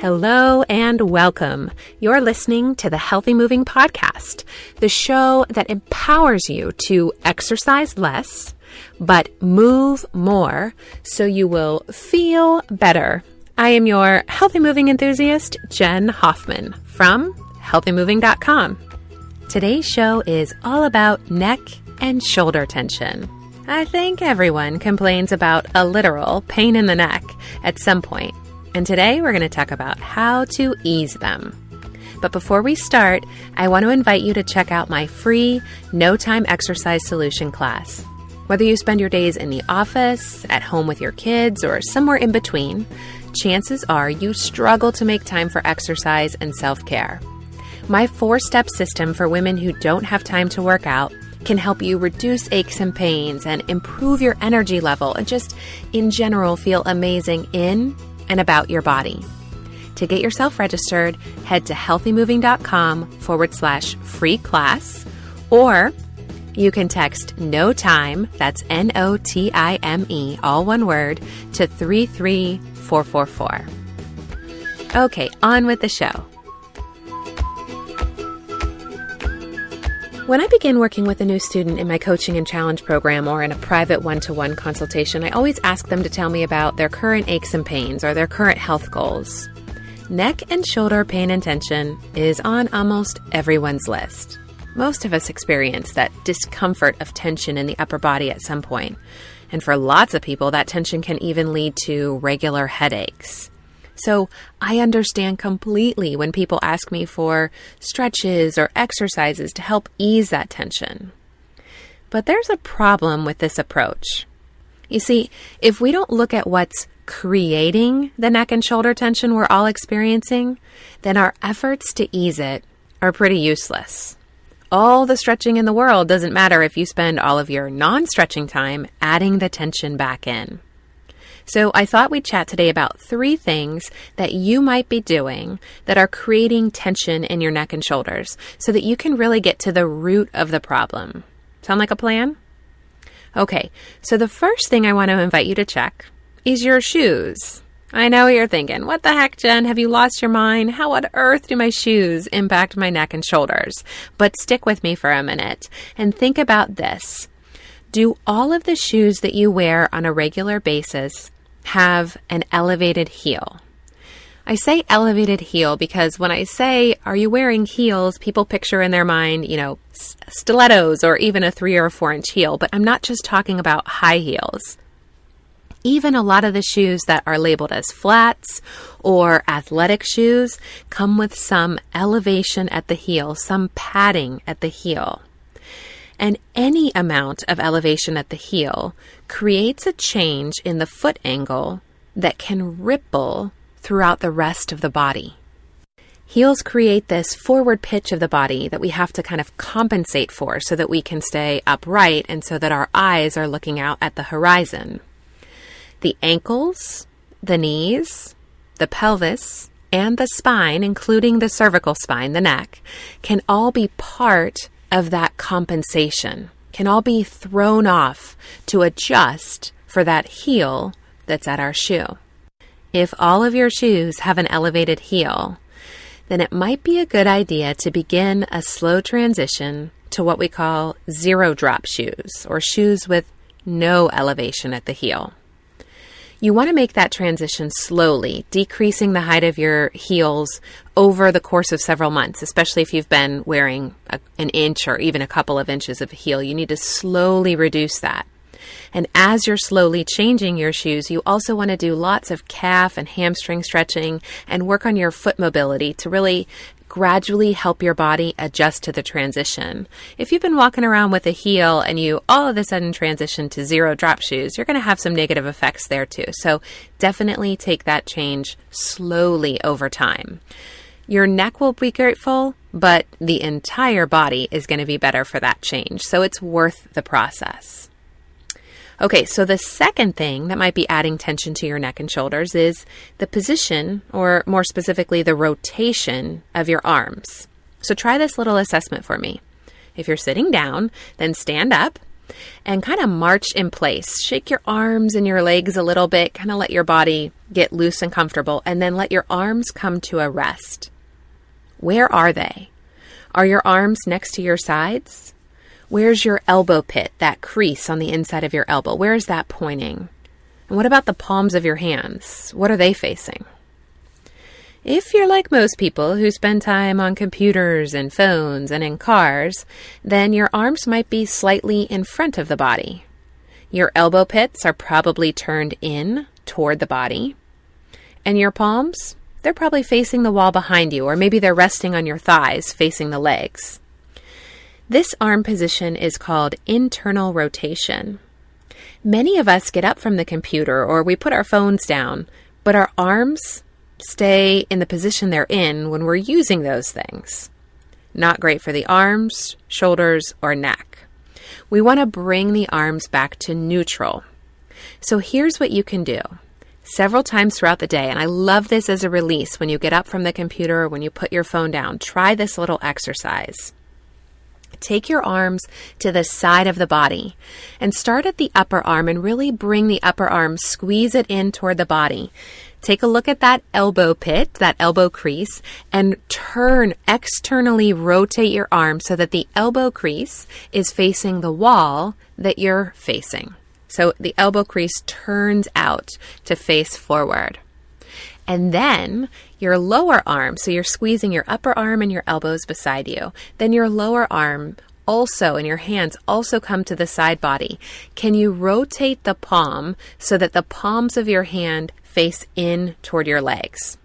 Hello and welcome. You're listening to the Healthy Moving Podcast, the show that empowers you to exercise less, but move more so you will feel better. I am your healthy moving enthusiast, Jen Hoffman from healthymoving.com. Today's show is all about neck and shoulder tension. I think everyone complains about a literal pain in the neck at some point. And today we're going to talk about how to ease them. But before we start, I want to invite you to check out my free No Time Exercise Solution class. Whether you spend your days in the office, at home with your kids, or somewhere in between, chances are you struggle to make time for exercise and self-care. My 4-step system for women who don't have time to work out can help you reduce aches and pains and improve your energy level and just in general feel amazing in and about your body. To get yourself registered, head to healthymoving.com/free class, or you can text NO TIME, that's NOTIME, all one word, to 33444. Okay, on with the show. When I begin working with a new student in my coaching and challenge program or in a private one-to-one consultation, I always ask them to tell me about their current aches and pains or their current health goals. Neck and shoulder pain and tension is on almost everyone's list. Most of us experience that discomfort of tension in the upper body at some point. And for lots of people, that tension can even lead to regular headaches. So I understand completely when people ask me for stretches or exercises to help ease that tension. But there's a problem with this approach. You see, if we don't look at what's creating the neck and shoulder tension we're all experiencing, then our efforts to ease it are pretty useless. All the stretching in the world doesn't matter if you spend all of your non-stretching time adding the tension back in. So I thought we'd chat today about 3 things that you might be doing that are creating tension in your neck and shoulders so that you can really get to the root of the problem. Sound like a plan? Okay, so the first thing I want to invite you to check is your shoes. I know what you're thinking. What the heck, Jen? Have you lost your mind? How on earth do my shoes impact my neck and shoulders? But stick with me for a minute and think about this. Do all of the shoes that you wear on a regular basis have an elevated heel? I say elevated heel because when I say, are you wearing heels, people picture in their mind, stilettos or even a 3 or 4 inch heel, but I'm not just talking about high heels. Even a lot of the shoes that are labeled as flats or athletic shoes come with some elevation at the heel, some padding at the heel. And any amount of elevation at the heel creates a change in the foot angle that can ripple throughout the rest of the body. Heels create this forward pitch of the body that we have to kind of compensate for so that we can stay upright and so that our eyes are looking out at the horizon. The ankles, the knees, the pelvis, and the spine, including the cervical spine, the neck, can all be part of that compensation, can all be thrown off to adjust for that heel that's at our shoe. If all of your shoes have an elevated heel, then it might be a good idea to begin a slow transition to what we call zero drop shoes, or shoes with no elevation at the heel. You want to make that transition slowly, decreasing the height of your heels over the course of several months, especially if you've been wearing an inch or even a couple of inches of heel. You need to slowly reduce that. And as you're slowly changing your shoes, you also want to do lots of calf and hamstring stretching and work on your foot mobility to really gradually help your body adjust to the transition. If you've been walking around with a heel and you all of a sudden transition to zero drop shoes, you're going to have some negative effects there too. So definitely take that change slowly over time. Your neck will be grateful, but the entire body is going to be better for that change. So it's worth the process. Okay, so the second thing that might be adding tension to your neck and shoulders is the position, or more specifically, the rotation of your arms. So try this little assessment for me. If you're sitting down, then stand up and kind of march in place. Shake your arms and your legs a little bit, kind of let your body get loose and comfortable, and then let your arms come to a rest. Where are they? Are your arms next to your sides? Where's your elbow pit, that crease on the inside of your elbow? Where is that pointing? And what about the palms of your hands? What are they facing? If you're like most people who spend time on computers and phones and in cars, then your arms might be slightly in front of the body. Your elbow pits are probably turned in toward the body. And your palms, they're probably facing the wall behind you, or maybe they're resting on your thighs facing the legs. This arm position is called internal rotation. Many of us get up from the computer or we put our phones down, but our arms stay in the position they're in when we're using those things. Not great for the arms, shoulders, or neck. We want to bring the arms back to neutral. So here's what you can do. Several times throughout the day, and I love this as a release when you get up from the computer or when you put your phone down, try this little exercise. Take your arms to the side of the body and start at the upper arm and really bring the upper arm, squeeze it in toward the body. Take a look at that elbow pit, that elbow crease, and externally rotate your arm so that the elbow crease is facing the wall that you're facing. So the elbow crease turns out to face forward. And then your lower arm, so you're squeezing your upper arm and your elbows beside you. Then your lower arm also and your hands also come to the side body. Can you rotate the palm so that the palms of your hand face in toward your legs?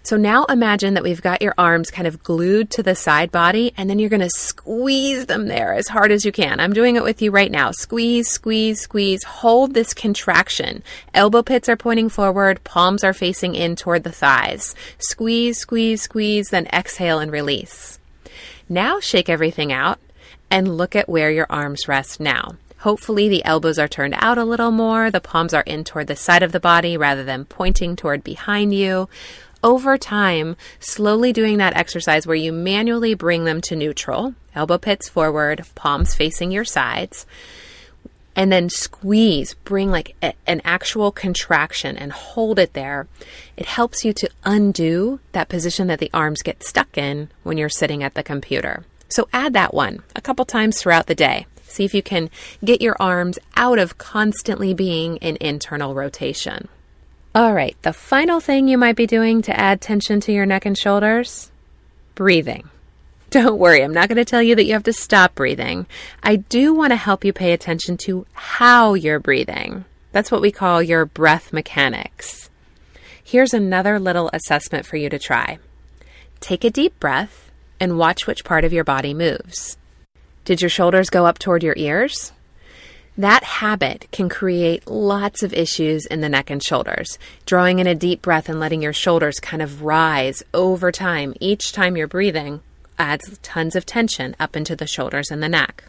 So now imagine that we've got your arms kind of glued to the side body, and then you're going to squeeze them there as hard as you can. I'm doing it with you right now. Squeeze, squeeze, squeeze. Hold this contraction. Elbow pits are pointing forward. Palms are facing in toward the thighs. Squeeze, squeeze, squeeze, then exhale and release. Now shake everything out and look at where your arms rest now. Hopefully the elbows are turned out a little more. The palms are in toward the side of the body rather than pointing toward behind you. Over time, slowly doing that exercise where you manually bring them to neutral, elbow pits forward, palms facing your sides, and then squeeze, bring like an actual contraction and hold it there. It helps you to undo that position that the arms get stuck in when you're sitting at the computer. So add that one a couple times throughout the day. See if you can get your arms out of constantly being in internal rotation. All right, the final thing you might be doing to add tension to your neck and shoulders, breathing. Don't worry, I'm not going to tell you that you have to stop breathing. I do want to help you pay attention to how you're breathing. That's what we call your breath mechanics. Here's another little assessment for you to try. Take a deep breath and watch which part of your body moves. Did your shoulders go up toward your ears? That habit can create lots of issues in the neck and shoulders. Drawing in a deep breath and letting your shoulders kind of rise over time, each time you're breathing, adds tons of tension up into the shoulders and the neck.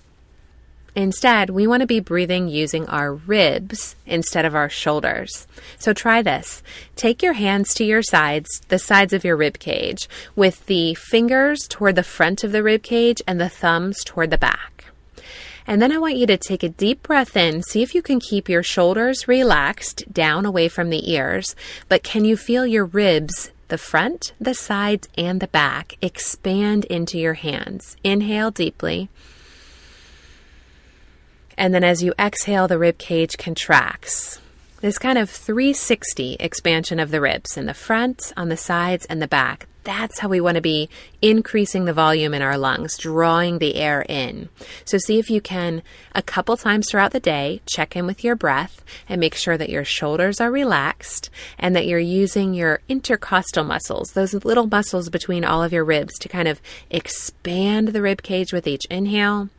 Instead, we want to be breathing using our ribs instead of our shoulders. So try this. Take your hands to your sides, the sides of your rib cage, with the fingers toward the front of the rib cage and the thumbs toward the back. And then I want you to take a deep breath in. See if you can keep your shoulders relaxed down away from the ears, but can you feel your ribs, the front, the sides, and the back, expand into your hands? Inhale deeply. And then as you exhale, the rib cage contracts. This kind of 360 expansion of the ribs in the front, on the sides, and the back. That's how we want to be increasing the volume in our lungs, drawing the air in. So see if you can, a couple times throughout the day, check in with your breath and make sure that your shoulders are relaxed and that you're using your intercostal muscles, those little muscles between all of your ribs, to kind of expand the rib cage with each inhale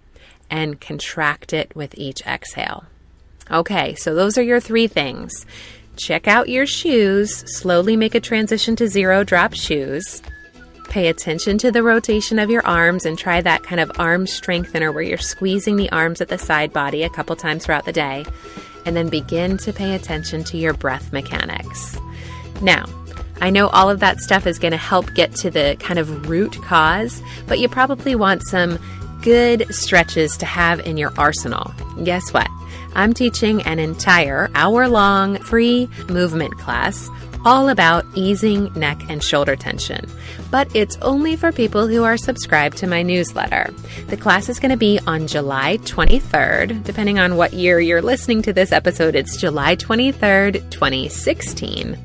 and contract it with each exhale. Okay, so those are your 3 things. Check out your shoes. Slowly make a transition to zero drop shoes. Pay attention to the rotation of your arms and try that kind of arm strengthener where you're squeezing the arms at the side body a couple times throughout the day. And then begin to pay attention to your breath mechanics. Now, I know all of that stuff is going to help get to the kind of root cause, but you probably want some good stretches to have in your arsenal. Guess what? I'm teaching an entire hour-long free movement class all about easing neck and shoulder tension. But it's only for people who are subscribed to my newsletter. The class is going to be on July 23rd. Depending on what year you're listening to this episode, it's July 23rd, 2016.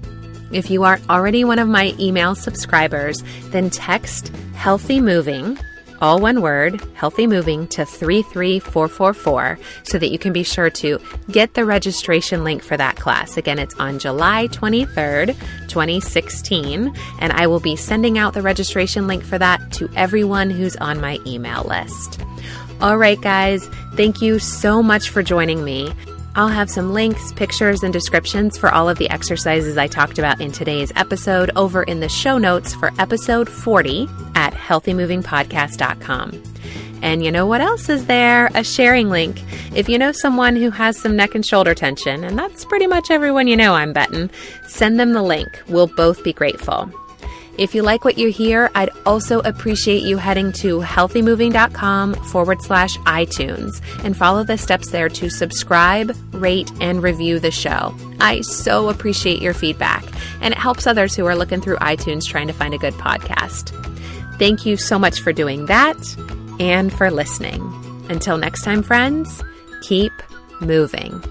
If you are already one of my email subscribers, then text Healthy Moving, all one word, Healthy Moving, to 33444 so that you can be sure to get the registration link for that class. Again, it's on July 23rd, 2016, and I will be sending out the registration link for that to everyone who's on my email list. All right, guys, thank you so much for joining me. I'll have some links, pictures, and descriptions for all of the exercises I talked about in today's episode over in the show notes for episode 40 at healthymovingpodcast.com. And you know what else is there? A sharing link. If you know someone who has some neck and shoulder tension, and that's pretty much everyone you know, I'm betting, send them the link. We'll both be grateful. If you like what you hear, I'd also appreciate you heading to healthymoving.com/iTunes and follow the steps there to subscribe, rate, and review the show. I so appreciate your feedback, and it helps others who are looking through iTunes trying to find a good podcast. Thank you so much for doing that and for listening. Until next time, friends, keep moving.